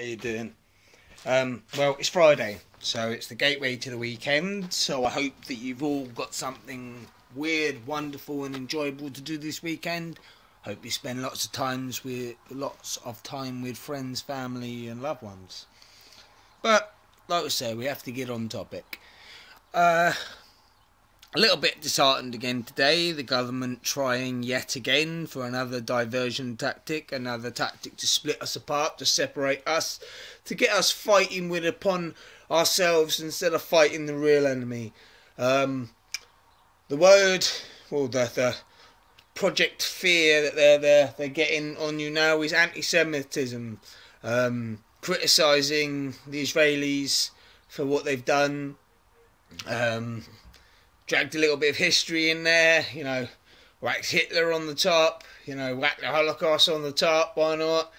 you doing? Well, it's Friday, so it's the gateway to the weekend. So I hope that you've all got something weird, wonderful, and enjoyable to do this weekend. Hope you spend lots of time with friends, family, and loved ones. But like I say, we have to get on topic. A little bit disheartened again today. The government trying yet again for another diversion tactic, another tactic to split us apart, to separate us, to get us fighting upon ourselves instead of fighting the real enemy. The Project Fear that they're getting on you now is anti-Semitism, criticising the Israelis for what they've done. Dragged a little bit of history in there, whacked Hitler on the top, whacked the Holocaust on the top, why not?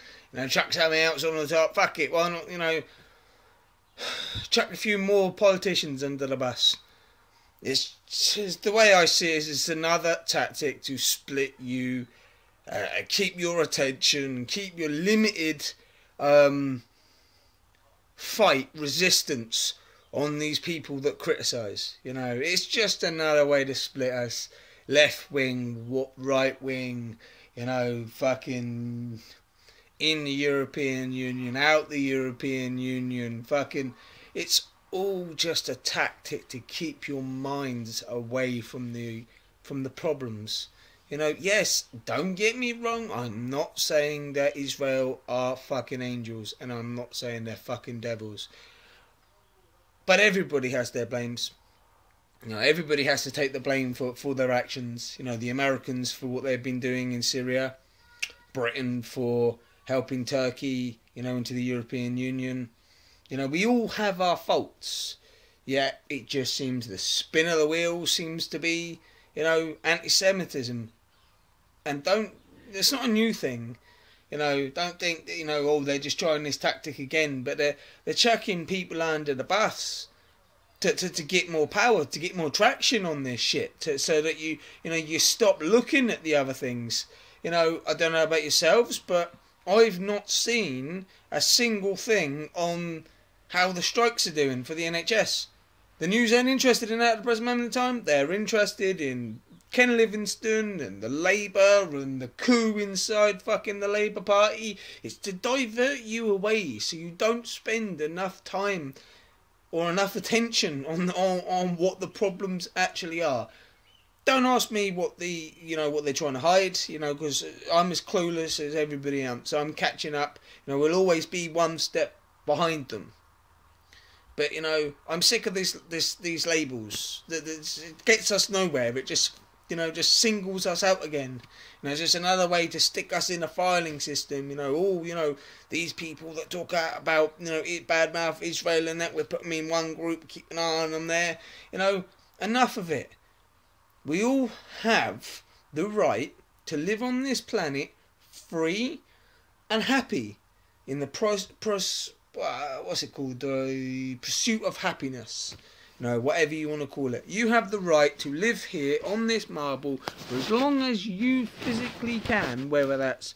Chuck something else on the top, fuck it, why not, chuck a few more politicians under the bus. It's just, the way I see it, it's another tactic to split you, keep your attention, keep your limited resistance on these people that criticise. It's just another way to split us. Left wing, right wing, fucking in the European Union, out the European Union, fucking, it's all just a tactic to keep your minds away from the problems. Yes, don't get me wrong, I'm not saying that Israel are fucking angels, and I'm not saying they're fucking devils. But everybody has their blames. Everybody has to take the blame for their actions. The Americans for what they've been doing in Syria, Britain for helping Turkey, into the European Union. We all have our faults. Yet it just seems the spin of the wheel seems to be, anti-Semitism. And it's not a new thing. Don't think that, they're just trying this tactic again, but they're chucking people under the bus to get more power, to get more traction on this shit, so that you stop looking at the other things. I don't know about yourselves, but I've not seen a single thing on how the strikes are doing for the NHS. The news ain't interested in that at the present moment in time. They're interested in Ken Livingstone and the Labour and the coup inside fucking the Labour Party. It's to divert you away so you don't spend enough time or enough attention on what the problems actually are. Don't ask me what what they're trying to hide, because I'm as clueless as everybody else. So I'm catching up. We'll always be one step behind them. But I'm sick of these labels. It gets us nowhere. It just singles us out again. It's just another way to stick us in a filing system. These people that talk out about, badmouth Israel and that, we put them in one group, keep an eye on them there. Enough of it. We all have the right to live on this planet free and happy in the the pursuit of happiness. Whatever you want to call it. You have the right to live here on this marble for as long as you physically can, whether that's,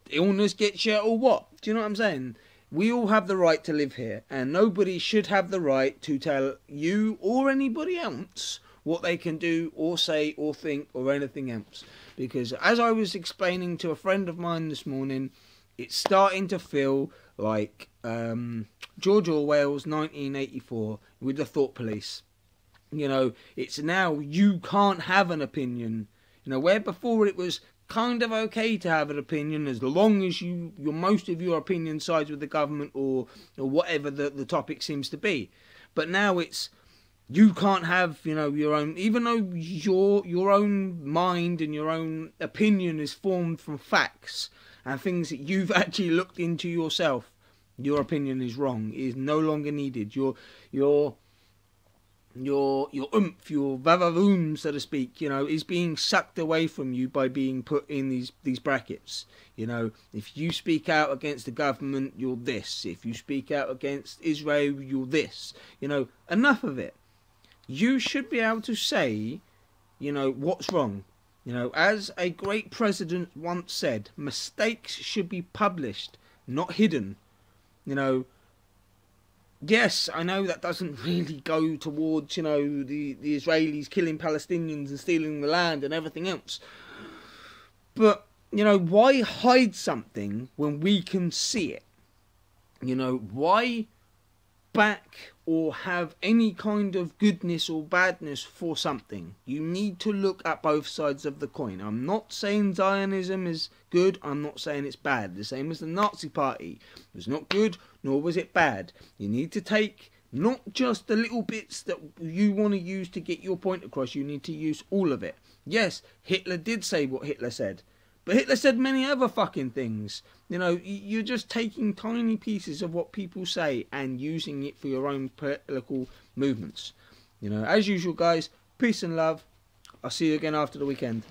illness gets you or what. Do you know what I'm saying? We all have the right to live here, and nobody should have the right to tell you or anybody else what they can do or say or think or anything else. Because as I was explaining to a friend of mine this morning, it's starting to feel like George Orwell's 1984 with the thought police. It's now you can't have an opinion. Where before it was kind of okay to have an opinion as long as most of your opinion sides with the government or whatever the topic seems to be. But now it's you can't have your own, even though your own mind and your own opinion is formed from facts and things that you've actually looked into yourself. Your opinion is wrong. It is no longer needed. Your oomph, your vavavoom, so to speak, is being sucked away from you by being put in these brackets. If you speak out against the government, you're this. If you speak out against Israel, you're this. Enough of it. You should be able to say, what's wrong. You know, as a great president once said, mistakes should be published, not hidden. You know, yes, I know that doesn't really go towards, you know, the Israelis killing Palestinians and stealing the land and everything else. But, you know, why hide something when we can see it? You know, why back or have any kind of goodness or badness for something? You need to look at both sides of the coin. I'm not saying Zionism is good, I'm not saying it's bad. The same as the Nazi Party. It was not good, nor was it bad. You need to take not just the little bits that you want to use to get your point across, you need to use all of it. Yes, Hitler did say what Hitler said, but Hitler said many other fucking things. You know, you're just taking tiny pieces of what people say and using it for your own political movements. You know, as usual, guys, peace and love. I'll see you again after the weekend.